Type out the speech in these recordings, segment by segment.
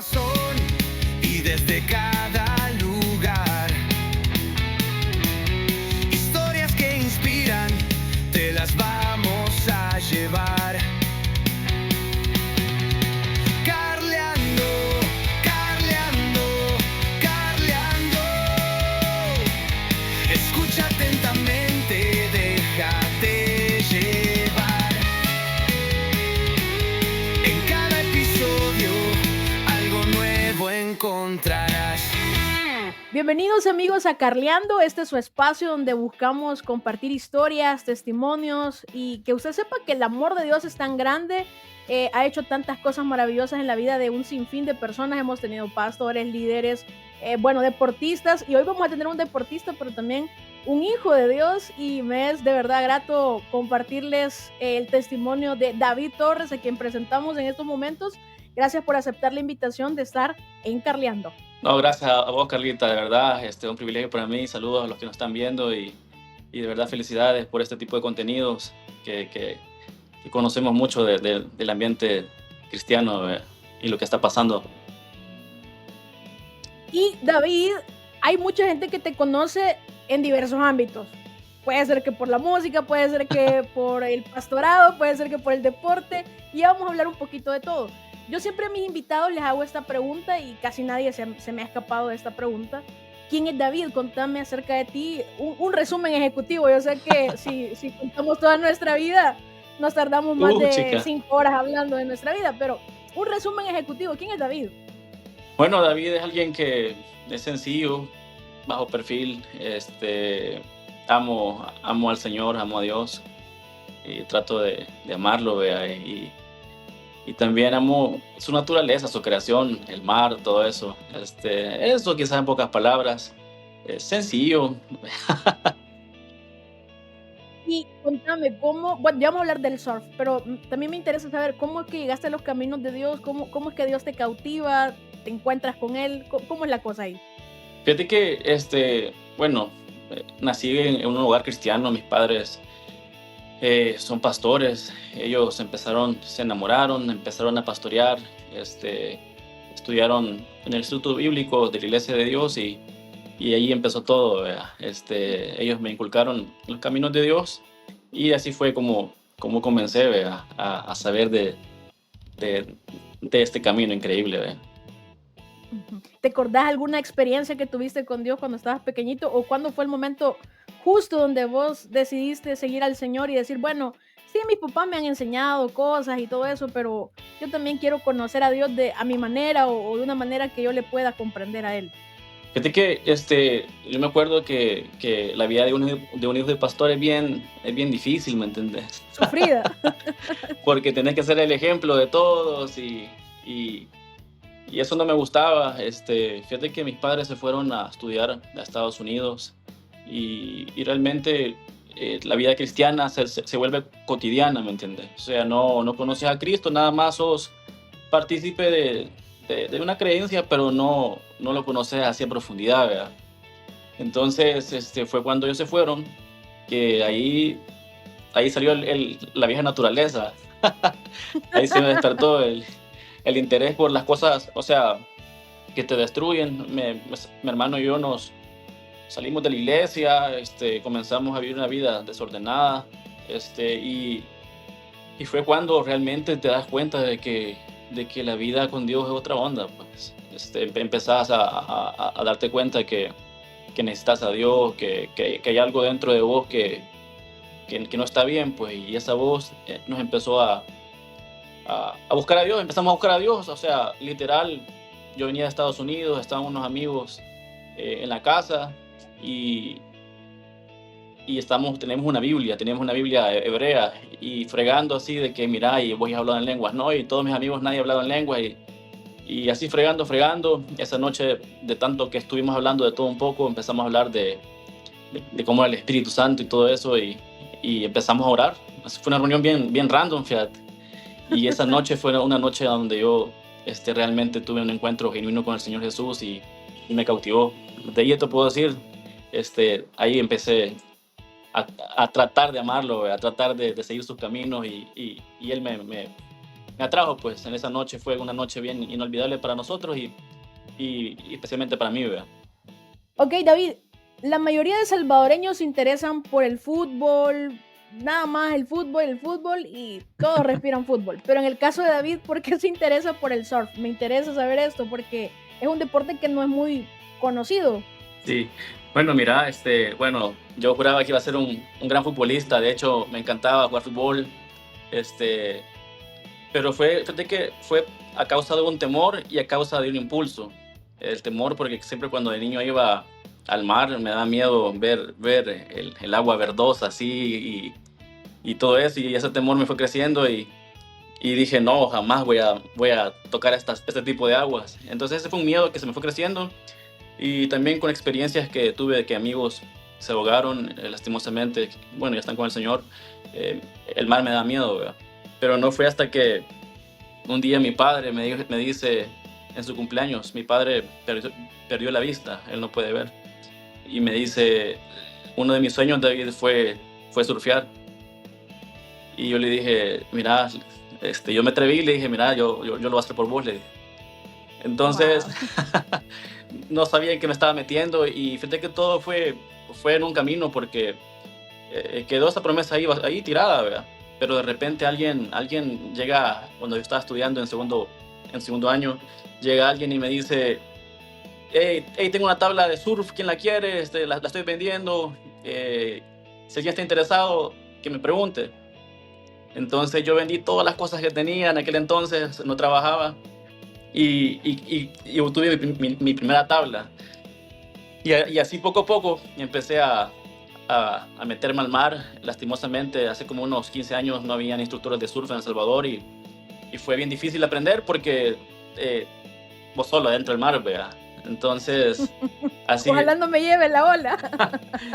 corazón y desde cada lugar. Historias que inspiran, te las vamos a llevar. Carleando, Carleando, Carleando. Escucha atentamente, déjate llevar. En cada episodio algo nuevo encontrarás. Bienvenidos amigos a Carleando, este es su espacio donde buscamos compartir historias, testimonios y que usted sepa que el amor de Dios es tan grande, ha hecho tantas cosas maravillosas en la vida de un sinfín de personas. Hemos tenido pastores, líderes, deportistas, y hoy vamos a tener un deportista, pero también un hijo de Dios, y me es de verdad grato compartirles el testimonio de David Torres, a quien presentamos en estos momentos. Gracias por aceptar la invitación de estar en Carleando. No, gracias a vos, Carlita, de verdad, un privilegio para mí. Saludos a los que nos están viendo y de verdad felicidades por este tipo de contenidos que conocemos mucho del ambiente cristiano y lo que está pasando. Y David, hay mucha gente que te conoce en diversos ámbitos. Puede ser que por la música, puede ser que por el pastorado, puede ser que por el deporte, y vamos a hablar un poquito de todo. Yo siempre a mis invitados les hago esta pregunta y casi nadie se me ha escapado de esta pregunta. ¿Quién es David? Contame acerca de ti, un resumen ejecutivo. Yo sé que si contamos toda nuestra vida, nos tardamos más de Chica. 5 horas hablando de nuestra vida, pero un resumen ejecutivo. ¿Quién es David? Bueno, David es alguien que es sencillo, bajo perfil. Amo al Señor, amo a Dios y trato de amarlo, vea, y también amo su naturaleza, su creación, el mar, todo eso. Eso quizás en pocas palabras. Es sencillo. Y contame, bueno, ya vamos a hablar del surf, pero también me interesa saber cómo es que llegaste a los caminos de Dios, cómo es que Dios te cautiva, te encuentras con Él, cómo es la cosa ahí. Fíjate que, nací en un hogar cristiano. Mis padres son pastores. Ellos se enamoraron, empezaron a pastorear, estudiaron en el Instituto Bíblico de la Iglesia de Dios y ahí empezó todo, ¿verdad? Ellos me inculcaron los caminos de Dios y así fue como comencé, ¿verdad? A saber de este camino increíble, ¿verdad? ¿Te acordás alguna experiencia que tuviste con Dios cuando estabas pequeñito, o cuándo fue el momento justo donde vos decidiste seguir al Señor y decir, bueno, sí, mis papás me han enseñado cosas y todo eso, pero yo también quiero conocer a Dios a mi manera, o de una manera que yo le pueda comprender a Él? Fíjate que yo me acuerdo que la vida de un hijo de pastor es bien difícil, ¿me entendés? Sufrida. Porque tenés que ser el ejemplo de todos y eso no me gustaba. Fíjate que mis padres se fueron a estudiar a Estados Unidos y realmente la vida cristiana se vuelve cotidiana, ¿me entiendes? O sea, no conoces a Cristo, nada más sos partícipe de una creencia, pero no lo conoces así a profundidad, ¿verdad? Entonces, fue cuando ellos se fueron, que ahí salió la vieja naturaleza. Ahí se me despertó el interés por las cosas, o sea, que te destruyen. Mi hermano y yo nos salimos de la iglesia, comenzamos a vivir una vida desordenada, y fue cuando realmente te das cuenta de que la vida con Dios es otra onda, pues. Empezás a darte cuenta que necesitas a Dios, que hay algo dentro de vos que no está bien, pues, y esa voz nos empezó a buscar a Dios. Empezamos a buscar a Dios, o sea, literal. Yo venía de Estados Unidos, estaban unos amigos en la casa y teníamos una Biblia hebrea, y fregando así de que mira, y voy a hablar en lenguas, ¿no? Y todos mis amigos, nadie hablaba en lenguas, y así fregando. Esa noche, de tanto que estuvimos hablando de todo un poco, empezamos a hablar de cómo era el Espíritu Santo y todo eso, y empezamos a orar. Así fue una reunión bien random, fíjate. Y esa noche fue una noche donde yo realmente tuve un encuentro genuino con el Señor Jesús y me cautivó. De ahí te puedo decir, ahí empecé a tratar de amarlo, a tratar de seguir sus caminos, y él me me atrajo, pues en esa noche fue una noche bien inolvidable para nosotros y especialmente para mí, ¿verdad? Ok, David, la mayoría de salvadoreños se interesan por el fútbol, nada más el fútbol y todos respiran fútbol. Pero en el caso de David, ¿por qué se interesa por el surf? Me interesa saber esto porque es un deporte que no es muy conocido. Sí, bueno, mira, bueno, yo juraba que iba a ser un gran futbolista, de hecho me encantaba jugar fútbol, este, pero fíjate que fue a causa de un temor y a causa de un impulso. El temor porque siempre cuando de niño iba al mar me daba miedo ver el agua verdosa así y todo eso, y ese temor me fue creciendo y dije, no, jamás voy a tocar este tipo de aguas. Entonces ese fue un miedo que se me fue creciendo y también con experiencias que tuve de que amigos se ahogaron lastimosamente, bueno, ya están con el Señor, el mar me da miedo, ¿verdad? Pero no fue hasta que un día mi padre me dice en su cumpleaños, mi padre perdió la vista, él no puede ver, y me dice, uno de mis sueños, David, fue surfear. Y yo le dije, mira, yo me atreví y le dije, mira, yo lo voy a hacer por vos, le dije. Entonces, Wow. no sabía en qué me estaba metiendo y fíjate que todo fue en un camino porque quedó esa promesa ahí tirada, ¿verdad? Pero de repente alguien llega, cuando yo estaba estudiando en segundo año, llega alguien y me dice, hey, tengo una tabla de surf, ¿quién la quiere? La estoy vendiendo, si alguien está interesado, que me pregunte. Entonces yo vendí todas las cosas que tenía, en aquel entonces no trabajaba y obtuve mi primera tabla. Y así poco a poco empecé a meterme al mar. Lastimosamente, hace como unos 15 años no habían instructores de surf en El Salvador y fue bien difícil aprender porque eh, vos solo adentro del mar, vea. Entonces, así, Ojalá no me lleve la ola.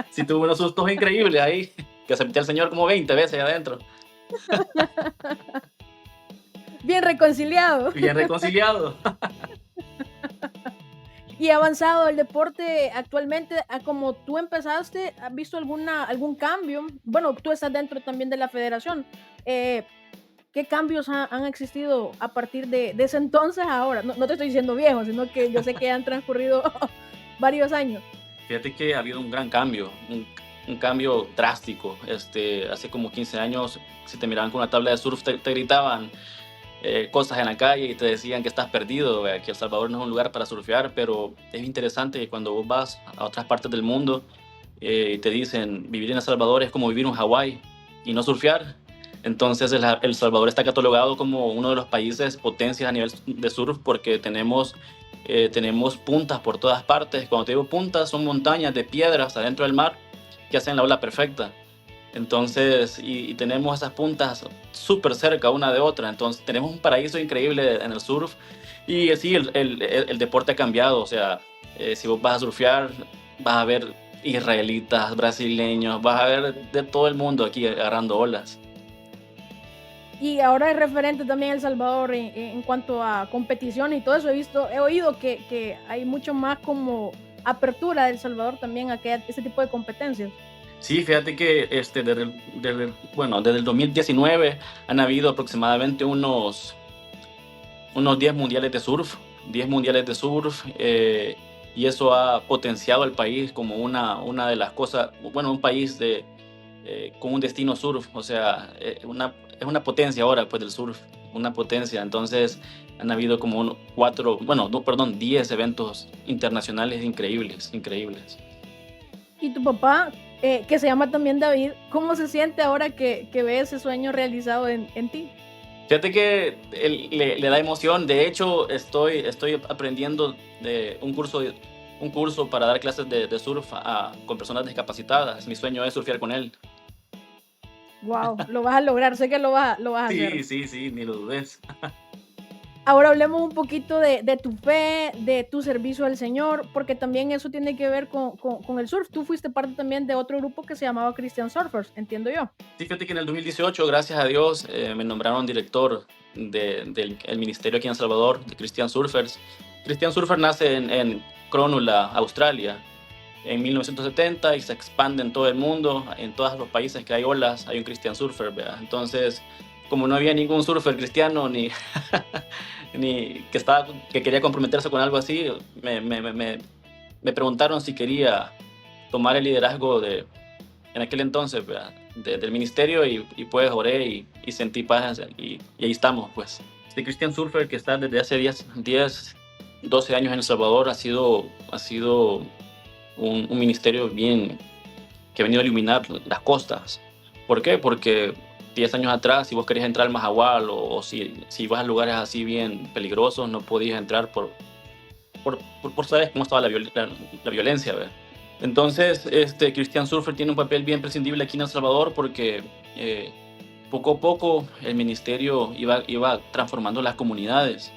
sí tuve unos sustos increíbles ahí, que acepté al Señor como 20 veces ahí adentro. Bien reconciliado. Bien reconciliado. Y avanzado el deporte actualmente, a como tú empezaste, ¿has visto algún cambio? Bueno, tú estás dentro también de la federación. Eh, ¿Qué cambios han existido a partir de ese entonces a ahora? No, no te estoy diciendo viejo, sino que yo sé que han transcurrido varios años. Fíjate que ha habido un gran cambio, un cambio drástico. Hace como 15 años, si te miraban con una tabla de surf, te gritaban cosas en la calle y te decían que estás perdido, que El Salvador no es un lugar para surfear, pero es interesante que cuando vos vas a otras partes del mundo y te dicen vivir en El Salvador es como vivir en Hawái y no surfear. Entonces El Salvador está catalogado como uno de los países potencias a nivel de surf porque tenemos puntas por todas partes. Cuando te digo puntas, son montañas de piedras adentro del mar que hacen la ola perfecta. Entonces, y tenemos esas puntas súper cerca una de otra. Entonces, tenemos un paraíso increíble en el surf. Y sí, el deporte ha cambiado. O sea, si vos vas a surfear, vas a ver israelitas, brasileños, vas a ver de todo el mundo aquí agarrando olas. Y ahora es referente también El Salvador en cuanto a competiciones y todo eso. He oído que hay mucho más como apertura de El Salvador también a ese tipo de competencias. Sí, fíjate que desde el 2019 han habido aproximadamente unos 10 mundiales de surf, 10 mundiales de surf, y eso ha potenciado al país como una de las cosas, bueno, un país con un destino surf, o sea, es una potencia ahora pues del surf, una potencia. Entonces han habido como 10 eventos internacionales increíbles, increíbles. Y tu papá, que se llama también David, ¿cómo se siente ahora que ve ese sueño realizado en ti? Fíjate que le da emoción. De hecho, estoy aprendiendo de un curso para dar clases de surf con personas discapacitadas. Mi sueño es surfear con él. Wow, lo vas a lograr, sé que lo vas a hacer. Sí, ni lo dudes. Ahora hablemos un poquito de tu fe, de tu servicio al Señor, porque también eso tiene que ver con el surf. Tú fuiste parte también de otro grupo que se llamaba Christian Surfers, entiendo yo. Sí, fíjate que en el 2018, gracias a Dios, me nombraron director del el ministerio aquí en El Salvador, de Christian Surfers. Christian Surfer nace en Cronulla, Australia, en 1970 y se expande en todo el mundo. En todos los países que hay olas hay un Christian Surfer, ¿verdad? Entonces, como no había ningún surfer cristiano ni, ni que quería comprometerse con algo así, me preguntaron si quería tomar el liderazgo en aquel entonces, ¿verdad? Del ministerio y pues oré y sentí paz y ahí estamos, pues. Este Christian Surfer que está desde hace 12 años en El Salvador ha sido un ministerio bien que ha venido a iluminar las costas. ¿Por qué? Porque 10 años atrás, si vos querías entrar al Mahahual o si vas a lugares así bien peligrosos, no podías entrar por saber cómo estaba la violencia, ¿verdad? Entonces, Christian Surfer tiene un papel bien prescindible aquí en El Salvador porque poco a poco el ministerio iba transformando las comunidades.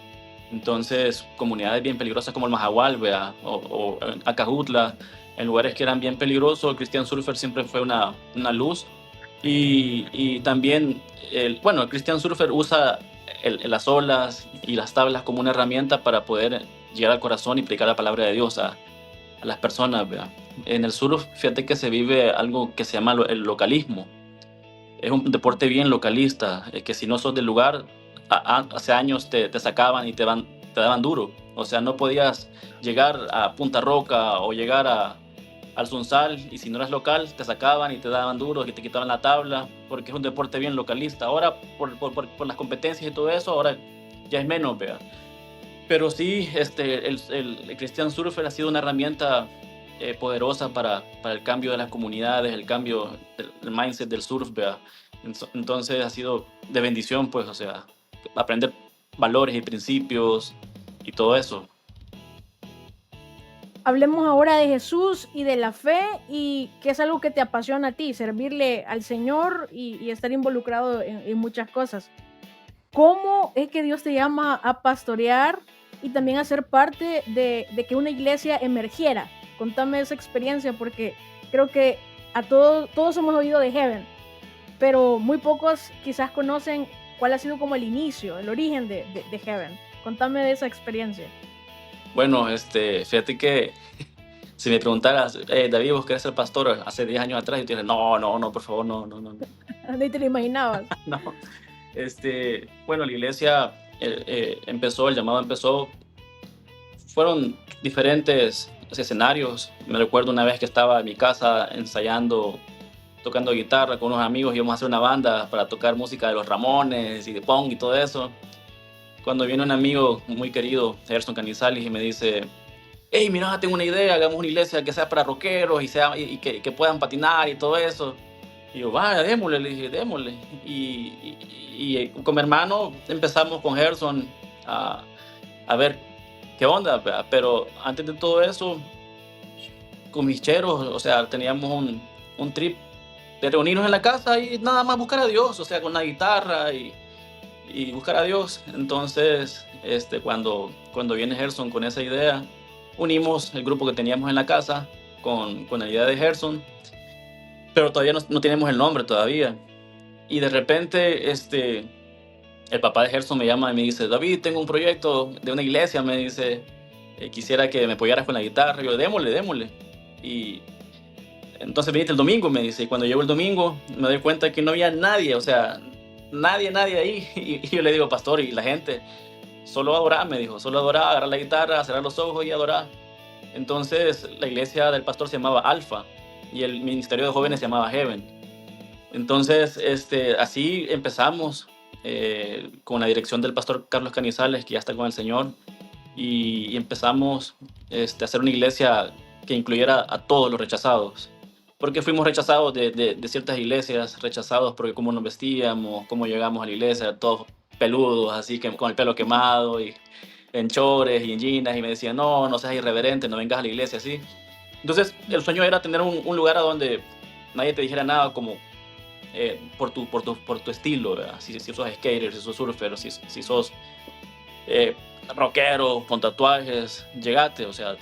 Entonces, comunidades bien peligrosas como el Mahahual, ¿verdad? O Acajutla, en lugares que eran bien peligrosos, Christian Surfer siempre fue una luz. Y también, el Christian Surfer usa las olas y las tablas como una herramienta para poder llegar al corazón y predicar la palabra de Dios a las personas, ¿verdad? En el surf, fíjate que se vive algo que se llama el localismo. Es un deporte bien localista, que si no sos del lugar, hace años te sacaban y te daban duro. O sea, no podías llegar a Punta Roca o llegar al Sunsal y si no eras local, te sacaban y te daban duro y te quitaban la tabla, porque es un deporte bien localista. Ahora, por las competencias y todo eso, ahora ya es menos, ¿verdad? Pero sí, el Christian Surfer ha sido una herramienta poderosa para el cambio de las comunidades, el cambio del mindset del surf, ¿verdad? Entonces ha sido de bendición, pues, o sea, aprender valores y principios y todo eso. Hablemos ahora de Jesús y de la fe y qué es algo que te apasiona a ti, servirle al Señor y estar involucrado en muchas cosas. ¿Cómo es que Dios te llama a pastorear y también a ser parte de que una iglesia emergiera? Contame esa experiencia porque creo que a todos hemos oído de Heaven, pero muy pocos quizás conocen cuál ha sido como el inicio, el origen de Heaven. Contame de esa experiencia. Bueno, fíjate que si me preguntaras, David, ¿vos querés ser pastor hace 10 años atrás? Yo te dije, no, por favor, no. Ni te lo imaginabas. No. Bueno, la iglesia el llamado empezó, fueron diferentes escenarios. Me recuerdo una vez que estaba en mi casa ensayando, tocando guitarra con unos amigos, íbamos a hacer una banda para tocar música de los Ramones y de punk y todo eso. Cuando viene un amigo muy querido, Gerson Canizales, y me dice, hey, mira, tengo una idea, hagamos una iglesia que sea para rockeros y que puedan patinar y todo eso. Y yo, vaya, démosle, le dije, démosle. Y con mi hermano empezamos con Gerson a ver qué onda, ¿verdad? Pero antes de todo eso, con mis cheros, o sea, teníamos un trip de reunirnos en la casa y nada más buscar a Dios, o sea, con una guitarra y buscar a Dios. Entonces, cuando viene Gerson con esa idea, unimos el grupo que teníamos en la casa con la idea de Gerson, pero todavía no tenemos el nombre todavía. Y de repente, el papá de Gerson me llama y me dice, David, tengo un proyecto de una iglesia, me dice, quisiera que me apoyaras con la guitarra. Y yo, démosle. Y entonces viniste el domingo, me dice, y cuando llegó el domingo me doy cuenta que no había nadie, o sea, nadie ahí. Y yo le digo, pastor, y la gente, solo adorar, me dijo, solo adorar, agarrar la guitarra, cerrar los ojos y adorar. Entonces la iglesia del pastor se llamaba Alfa y el ministerio de jóvenes se llamaba Heaven. Entonces así empezamos con la dirección del pastor Carlos Canizales, que ya está con el Señor, y empezamos a hacer una iglesia que incluyera a todos los rechazados. Porque fuimos rechazados de ciertas iglesias, rechazados porque cómo nos vestíamos, cómo llegamos a la iglesia, todos peludos, así que con el pelo quemado y en chores y en jeans, y me decían, no seas irreverente, no vengas a la iglesia así. Entonces el sueño era tener un lugar a donde nadie te dijera nada como por tu estilo, ¿verdad? Si sos skater, si sos surfer, si sos rockero, con tatuajes, llegate, o sea,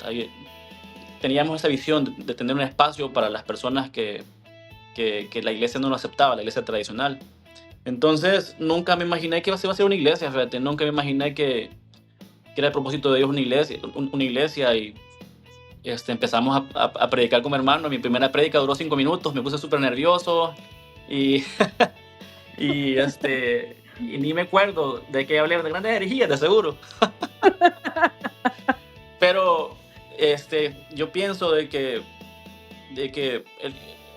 teníamos esa visión de tener un espacio para las personas que la iglesia no lo aceptaba, la iglesia tradicional. Entonces, nunca me imaginé que iba a ser una iglesia, fíjate, nunca me imaginé que era el propósito de Dios una iglesia y empezamos a predicar con mi hermano. Mi primera prédica duró 5 minutos, me puse súper nervioso y y ni me acuerdo de que hablé de grandes herejías, de seguro. Pero yo pienso de que él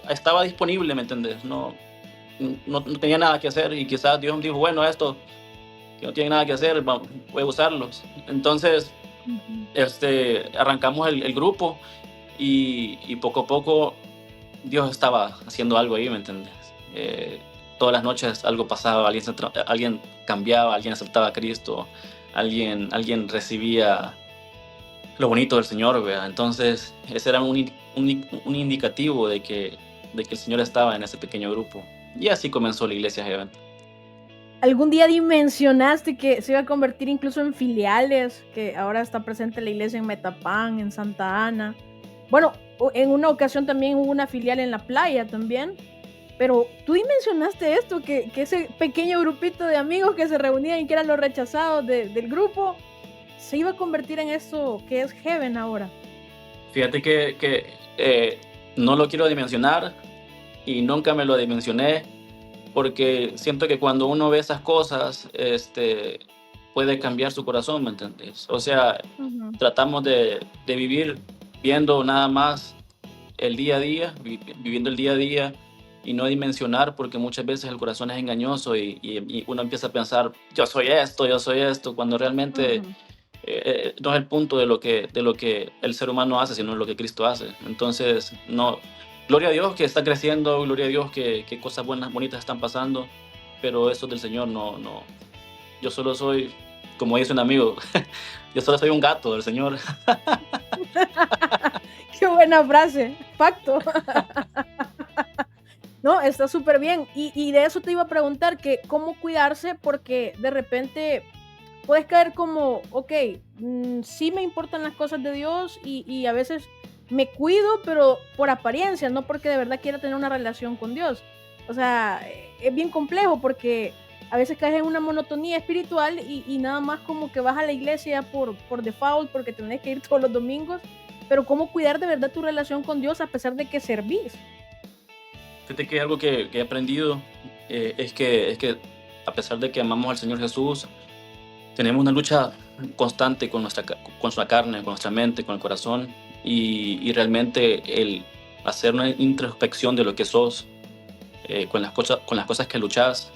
estaba disponible, ¿me entendés? No tenía nada que hacer y quizás Dios me dijo, bueno, esto que no tiene nada que hacer, voy a usarlos. Entonces, Ujú. arrancamos el grupo y poco a poco Dios estaba haciendo algo ahí, ¿me entendés? Eh, Todas las noches algo pasaba, alguien cambiaba, alguien aceptaba a Cristo, alguien recibía lo bonito del Señor, ¿verdad? Entonces, ese era un indicativo de que el Señor estaba en ese pequeño grupo. Y así comenzó la iglesia Heaven. ¿Algún día dimensionaste que se iba a convertir incluso en filiales? Que ahora está presente la iglesia en Metapán, en Santa Ana. Bueno, en una ocasión también hubo una filial en la playa también. Pero tú dimensionaste esto, que ese pequeño grupito de amigos que se reunían y que eran los rechazados del grupo, se iba a convertir en eso que es Heaven ahora. Fíjate que no lo quiero dimensionar y nunca me lo dimensioné porque siento que cuando uno ve esas cosas, puede cambiar su corazón, ¿me entiendes? O sea, Ujú, tratamos de vivir viendo nada más el día a día, viviendo el día a día y no dimensionar porque muchas veces el corazón es engañoso y uno empieza a pensar, yo soy esto, cuando realmente ujú. no es el punto de lo que el ser humano hace, sino lo que Cristo hace. Entonces, no, gloria a Dios que está creciendo, gloria a Dios que cosas buenas, bonitas están pasando, pero eso del Señor no. Yo solo soy, como dice un amigo, yo solo soy un gato del Señor. Qué buena frase, facto. No, está súper bien. Y de eso te iba a preguntar, que cómo cuidarse, porque de repente puedes caer como, ok, sí me importan las cosas de Dios y a veces me cuido, pero por apariencia, no porque de verdad quiera tener una relación con Dios. O sea, es bien complejo porque a veces caes en una monotonía espiritual y nada más como que vas a la iglesia por default, porque tenés que ir todos los domingos, pero cómo cuidar de verdad tu relación con Dios a pesar de que servís. Fíjate que algo que he aprendido es que a pesar de que amamos al Señor Jesús, tenemos una lucha constante con nuestra carne, con nuestra mente, con el corazón y realmente el hacer una introspección de lo que sos, con las cosas que luchas,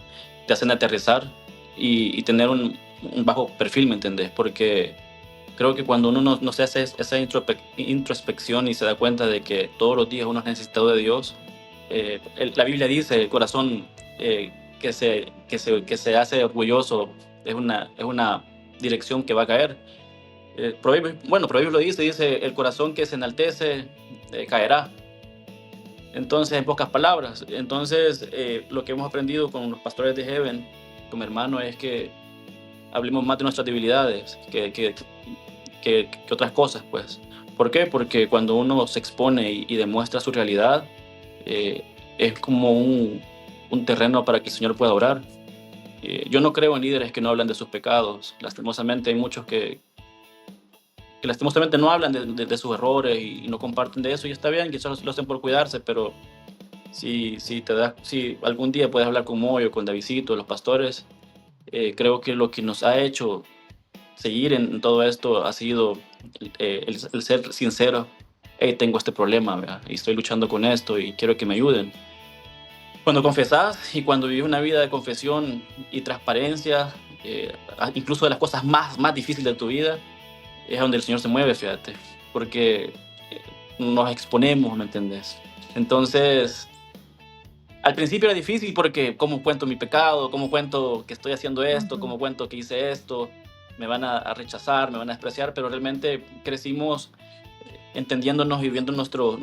te hacen aterrizar y tener un bajo perfil, ¿me entendés? Porque creo que cuando uno no se hace esa introspección y se da cuenta de que todos los días uno es necesitado de Dios, la Biblia dice, el corazón que se hace orgulloso es una dirección que va a caer. Proverbios lo dice, el corazón que se enaltece caerá. Entonces, en pocas palabras, lo que hemos aprendido con los pastores de Heaven, con mi hermano, es que hablemos más de nuestras debilidades que otras cosas, pues. ¿Por qué? Porque cuando uno se expone y demuestra su realidad, eh, es como un terreno para que el Señor pueda orar. Yo no creo en líderes que no hablan de sus pecados. Lastimosamente hay muchos que lastimosamente no hablan de sus errores y no comparten de eso y está bien, quizás lo hacen por cuidarse, pero si algún día puedes hablar con Moyo, con Davidito, los pastores, creo que lo que nos ha hecho seguir en todo esto ha sido el ser sincero. Hey, tengo este problema, ¿verdad? Y estoy luchando con esto y quiero que me ayuden. Cuando confesás y cuando vives una vida de confesión y transparencia, incluso de las cosas más difíciles de tu vida, es donde el Señor se mueve, fíjate, porque nos exponemos, ¿me entendés? Entonces, al principio era difícil porque cómo cuento mi pecado, cómo cuento que estoy haciendo esto, Ujú. cómo cuento que hice esto, me van a rechazar, me van a despreciar, pero realmente crecimos entendiéndonos y viendo nuestros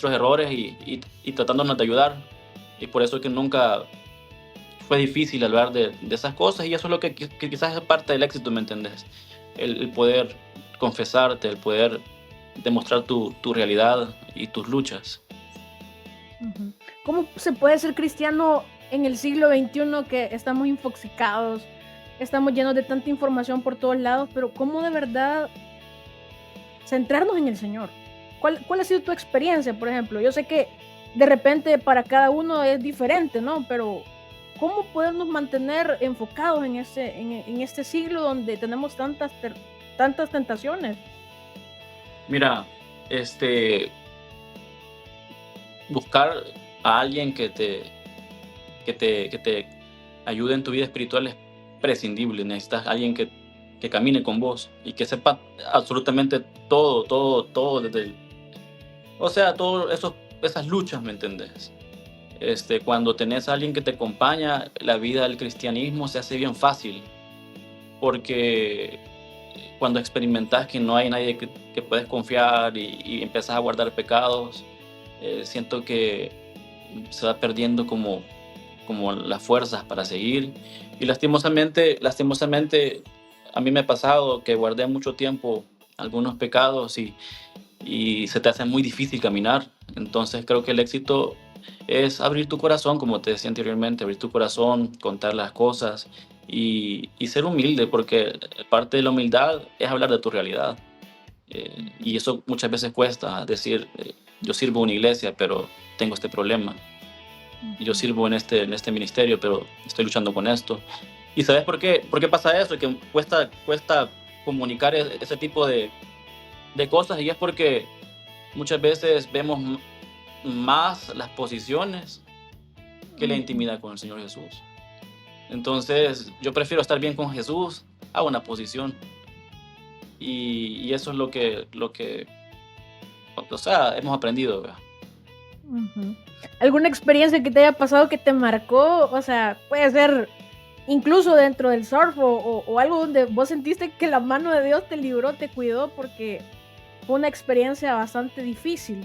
errores y tratándonos de ayudar. Y por eso que nunca fue difícil hablar de esas cosas y eso es lo que quizás es parte del éxito, ¿me entendés? El poder confesarte, el poder demostrar tu realidad y tus luchas. Ujú. ¿Cómo se puede ser cristiano en el siglo XXI que estamos infoxicados, estamos llenos de tanta información por todos lados, pero cómo de verdad centrarnos en el Señor? ¿Cuál ha sido tu experiencia, por ejemplo? Yo sé que de repente para cada uno es diferente, ¿no? Pero ¿cómo podernos mantener enfocados en este siglo donde tenemos tantas tentaciones? Mira, buscar a alguien que te ayude en tu vida espiritual es prescindible. Necesitas a alguien que camine con vos y que sepa absolutamente todo, todo, todo o sea, todas esas luchas, ¿me entendés? Cuando tenés a alguien que te acompaña, la vida del cristianismo se hace bien fácil, porque cuando experimentas que no hay nadie que puedes confiar y empiezas a guardar pecados, siento que se va perdiendo como las fuerzas para seguir. Y lastimosamente, a mí me ha pasado que guardé mucho tiempo algunos pecados y se te hace muy difícil caminar. Entonces creo que el éxito es abrir tu corazón, como te decía anteriormente, abrir tu corazón, contar las cosas y ser humilde, porque parte de la humildad es hablar de tu realidad. Y eso muchas veces cuesta decir, yo sirvo en una iglesia, pero tengo este problema. Yo Ujú. sirvo en este ministerio, pero estoy luchando con esto. ¿Y sabes por qué? ¿Por qué pasa eso? Que cuesta comunicar ese tipo de cosas, y es porque muchas veces vemos más las posiciones que la Ujú. intimidad con el Señor Jesús. Entonces, yo prefiero estar bien con Jesús a una posición. Y eso es lo que, o sea, hemos aprendido, ¿verdad? Ujú. ¿Alguna experiencia que te haya pasado que te marcó? O sea, puede ser incluso dentro del surf o algo donde vos sentiste que la mano de Dios te libró, te cuidó, porque fue una experiencia bastante difícil.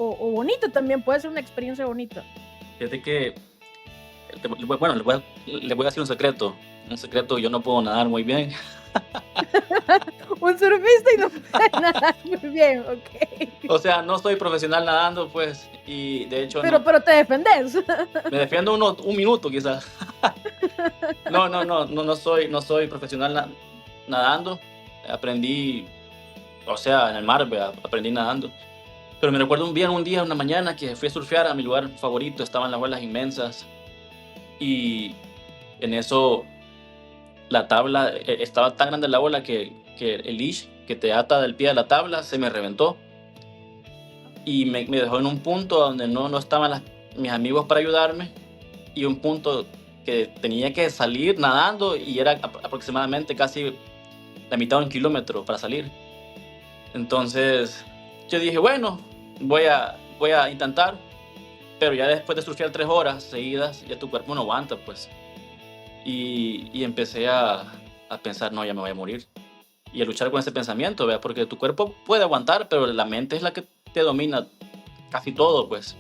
O bonita también, puede ser una experiencia bonita. Fíjate que, bueno, le voy a decir un secreto. Un secreto, yo no puedo nadar muy bien. Un surfista y no puede nadar muy bien, ok. O sea, no soy profesional nadando, pues, y de hecho no. Pero te defendés. Me defiendo un minuto quizás. No soy profesional nadando. Aprendí, o sea, en el mar, ¿verdad? Aprendí nadando. Pero me recuerdo un día, una mañana, que fui a surfear a mi lugar favorito. Estaban las olas inmensas y en eso la tabla, estaba tan grande la ola que el leash que te ata del pie a la tabla se me reventó y me dejó en un punto donde no estaban mis amigos para ayudarme, y un punto que tenía que salir nadando, y era aproximadamente casi la mitad de un kilómetro para salir. Entonces yo dije, bueno, voy a intentar, pero ya después de surfear 3 horas seguidas, ya tu cuerpo no aguanta, pues. Y empecé a pensar, no, ya me voy a morir. Y a luchar con ese pensamiento, ¿verdad? Porque tu cuerpo puede aguantar, pero la mente es la que te domina casi todo, pues.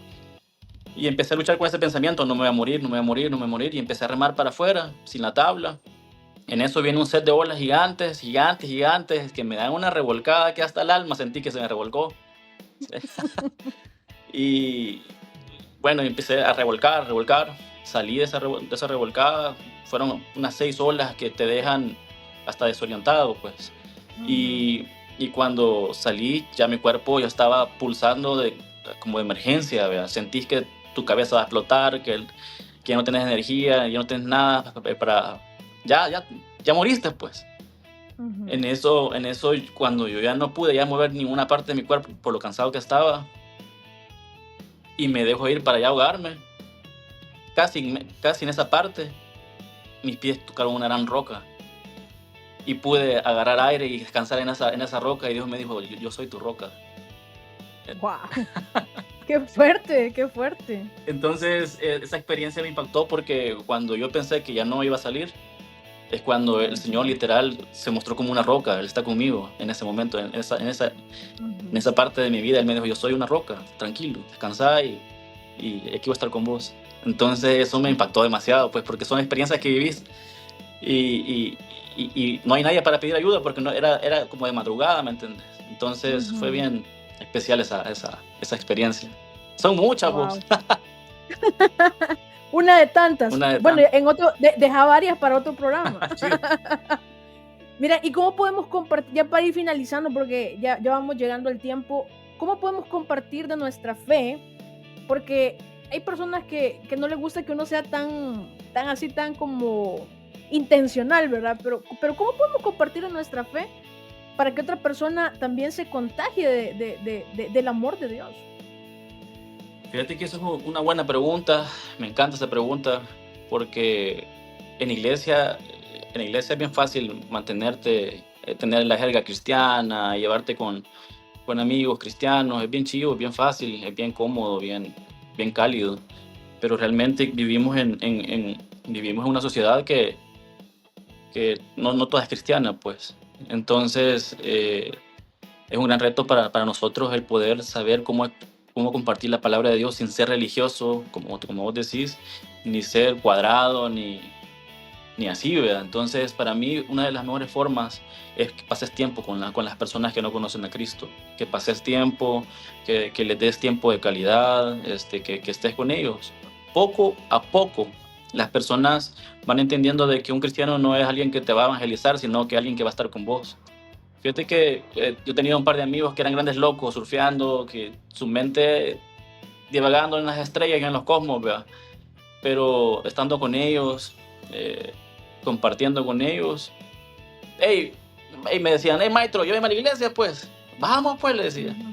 Y empecé a luchar con ese pensamiento, no me voy a morir, no me voy a morir, no me voy a morir. Y empecé a remar para afuera, sin la tabla. En eso viene un set de olas gigantes, gigantes, gigantes, que me dan una revolcada que hasta el alma sentí que se me revolcó. Y bueno, empecé a revolcar, revolcar. Salí de esa revolcada. Fueron unas 6 olas que te dejan hasta desorientado, pues. Ujú. Y cuando salí, ya mi cuerpo ya estaba pulsando como de emergencia, ¿verdad? Sentís que tu cabeza va a explotar, que ya no tenés energía, ya no tenés nada para. Ya moriste, pues. Ujú. En eso, cuando yo ya no pude ya mover ninguna parte de mi cuerpo por lo cansado que estaba, y me dejo ir para allá ahogarme, casi en esa parte, mis pies tocaron una gran roca y pude agarrar aire y descansar en esa roca, y Dios me dijo, yo soy tu roca. Guau, qué fuerte, qué fuerte. Entonces, esa experiencia me impactó, porque cuando yo pensé que ya no iba a salir, es cuando el Señor literal se mostró como una roca. Él está conmigo en ese momento, en Ujú. esa parte de mi vida. Él me dijo, yo soy una roca, tranquilo, descansá y aquí voy a estar con vos. Entonces eso me impactó demasiado, pues, porque son experiencias que vivís y, y no hay nadie para pedir ayuda, porque no, era como de madrugada, ¿me entiendes? Entonces fue Ujú. bien especial esa experiencia. Son muchas, vos. Guau. Una de tantas. Una de Bueno, tantas. en otro deja varias para otro programa. Sí. Mira, ¿y cómo podemos compartir, ya para ir finalizando, porque ya vamos llegando al tiempo, cómo podemos compartir de nuestra fe? Porque hay personas que no les gusta que uno sea tan así, tan como intencional, ¿verdad? Pero ¿cómo podemos compartir nuestra fe para que otra persona también se contagie del amor de Dios? Fíjate que eso es una buena pregunta, me encanta esa pregunta, porque en la iglesia, es bien fácil mantenerte, tener la jerga cristiana, llevarte con amigos cristianos, es bien chido, es bien fácil, es bien cómodo, bien cálido, pero realmente vivimos en una sociedad que no toda es cristiana, pues. Entonces, es un gran reto para nosotros el poder saber cómo compartir la palabra de Dios sin ser religioso, como vos decís, ni ser cuadrado, ni así, ¿verdad? Entonces, para mí, una de las mejores formas es que pases tiempo con las personas que no conocen a Cristo, que pases tiempo, que les des tiempo de calidad, que estés con ellos. Poco a poco, las personas van entendiendo de que un cristiano no es alguien que te va a evangelizar, sino que alguien que va a estar con vos. Fíjate que yo tenía un par de amigos que eran grandes locos, surfeando, que su mente divagando en las estrellas y en los cosmos, ¿verdad? Pero estando con ellos, eh, compartiendo con ellos, hey, me decían, hey, maestro, llévame a la iglesia, pues, vamos, pues, le decía. Ujú.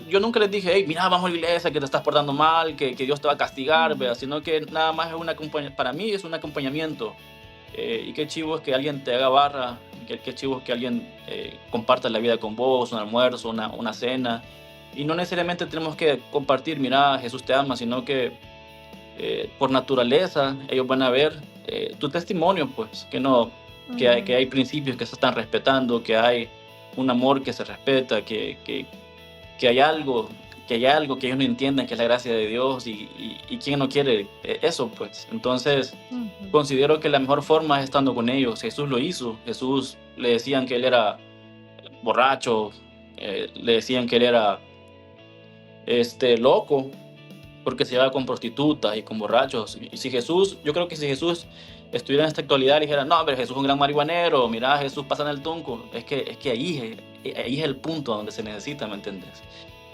Yo nunca les dije, hey, mira, vamos a la iglesia, que te estás portando mal, que Dios te va a castigar, ¿verdad? Sino que nada más para mí es un acompañamiento. Y qué chivo es que alguien te haga barra, qué chivo es que alguien comparta la vida con vos, un almuerzo, una cena. Y no necesariamente tenemos que compartir, mira, Jesús te ama, sino que por naturaleza ellos van a ver tu testimonio, pues, que hay principios que se están respetando, que hay un amor que se respeta, que hay algo que ellos no entiendan, que es la gracia de Dios, y quién no quiere eso, pues. Entonces, Ujú. considero que la mejor forma es estando con ellos. Jesús lo hizo. Jesús le decían que él era borracho, le decían que él era loco, porque se llevaba con prostitutas y con borrachos. Y yo creo que si Jesús estuviera en esta actualidad y dijera, no, hombre, Jesús es un gran marihuanero, mira, Jesús pasa en el tunco, es que ahí es el punto a donde se necesita, ¿me entiendes?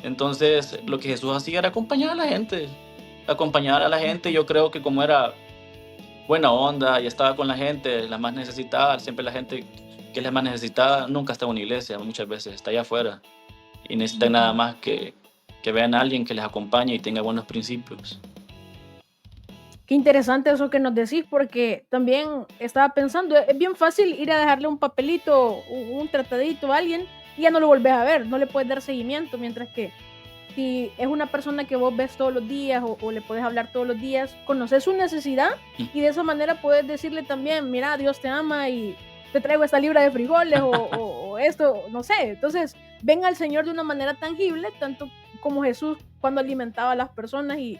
Entonces, lo que Jesús hacía era acompañar a la gente. Yo creo que como era buena onda y estaba con la gente, la más necesitada, siempre la gente que es la más necesitada nunca está en una iglesia, muchas veces está allá afuera y necesitan nada Ujú. más que vean a alguien que les acompañe y tenga buenos principios. Qué interesante eso que nos decís, porque también estaba pensando, es bien fácil ir a dejarle un papelito, un tratadito a alguien y ya no lo volvés a ver, no le puedes dar seguimiento, mientras que si es una persona que vos ves todos los días o le puedes hablar todos los días, conoces su necesidad Mm. y de esa manera puedes decirle también, mira, Dios te ama y te traigo esta libra de frijoles o esto, no sé. Entonces, ven al Señor de una manera tangible, tanto como Jesús cuando alimentaba a las personas y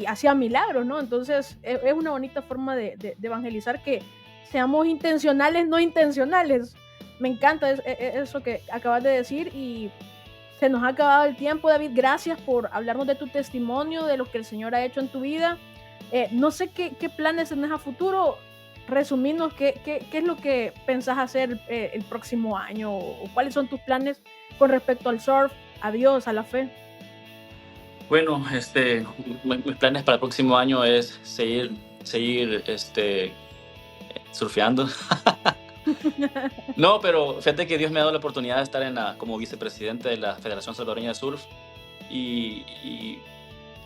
hacía milagros, ¿no? Entonces, es una bonita forma de evangelizar, que seamos intencionales, no intencionales. Me encanta eso que acabas de decir y se nos ha acabado el tiempo, David. Gracias por hablarnos de tu testimonio, de lo que el Señor ha hecho en tu vida. No sé qué planes tenés a futuro. Resumirnos, ¿qué es lo que pensás hacer el próximo año? ¿O cuáles son tus planes con respecto al surf, a Dios, a la fe? Bueno, mis planes para el próximo año es seguir surfeando. No, pero fíjate que Dios me ha dado la oportunidad de estar como vicepresidente de la Federación Salvadoreña de Surf y, y-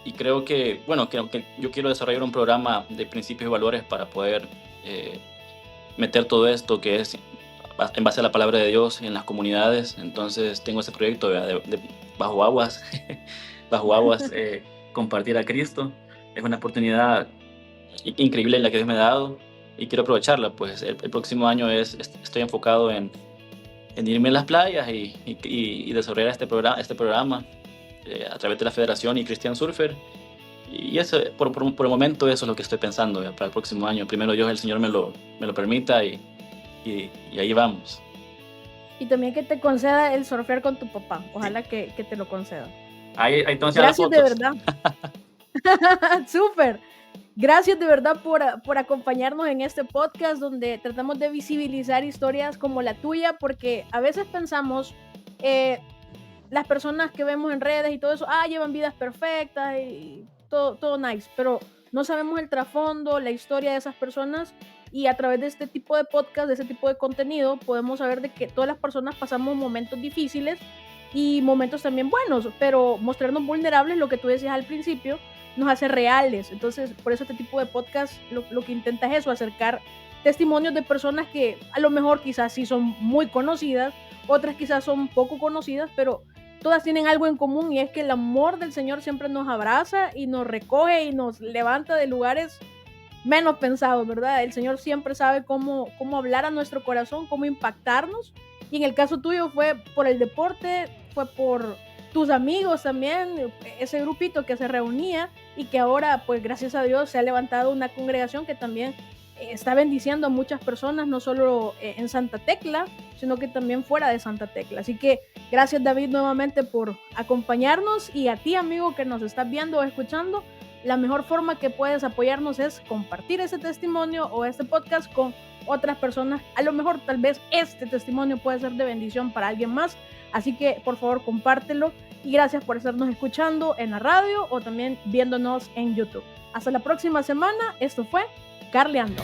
y creo que, bueno, que yo quiero desarrollar un programa de principios y valores para poder eh, meter todo esto que es en base a la palabra de Dios en las comunidades. Entonces tengo ese proyecto de bajo aguas, bajo aguas, compartir a Cristo. Es una oportunidad increíble la que Dios me ha dado y quiero aprovecharla. Pues el próximo año estoy enfocado en irme a las playas y desarrollar este programa a través de la Federación y Christian Surfer. Y eso, por el momento, eso es lo que estoy pensando para el próximo año. Primero Dios, el Señor me lo permita y ahí vamos. Y también que te conceda el surfear con tu papá. Ojalá que te lo conceda. Ahí te voy a enseñar las Gracias de fotos. verdad. Súper. Gracias de verdad por acompañarnos en este podcast donde tratamos de visibilizar historias como la tuya, porque a veces pensamos, eh, las personas que vemos en redes y todo eso, llevan vidas perfectas y todo nice, pero no sabemos el trasfondo, la historia de esas personas, y a través de este tipo de podcast, de este tipo de contenido, podemos saber de que todas las personas pasamos momentos difíciles y momentos también buenos, pero mostrarnos vulnerables, lo que tú decías al principio, nos hace reales. Entonces, por eso este tipo de podcast lo que intenta es eso, acercar testimonios de personas que a lo mejor quizás sí son muy conocidas, otras quizás son poco conocidas, pero todas tienen algo en común, y es que el amor del Señor siempre nos abraza y nos recoge y nos levanta de lugares menos pensados, ¿verdad? El Señor siempre sabe cómo hablar a nuestro corazón, cómo impactarnos, y en el caso tuyo fue por el deporte, fue por tus amigos también, ese grupito que se reunía y que ahora, pues gracias a Dios, se ha levantado una congregación que también está bendiciendo a muchas personas, no solo en Santa Tecla, sino que también fuera de Santa Tecla. Así que gracias, David, nuevamente por acompañarnos, y a ti, amigo, que nos estás viendo o escuchando, la mejor forma que puedes apoyarnos es compartir ese testimonio o este podcast con otras personas. A lo mejor tal vez este testimonio puede ser de bendición para alguien más, así que por favor compártelo, y gracias por estarnos escuchando en la radio o también viéndonos en YouTube. Hasta la próxima semana. Esto fue Carleando.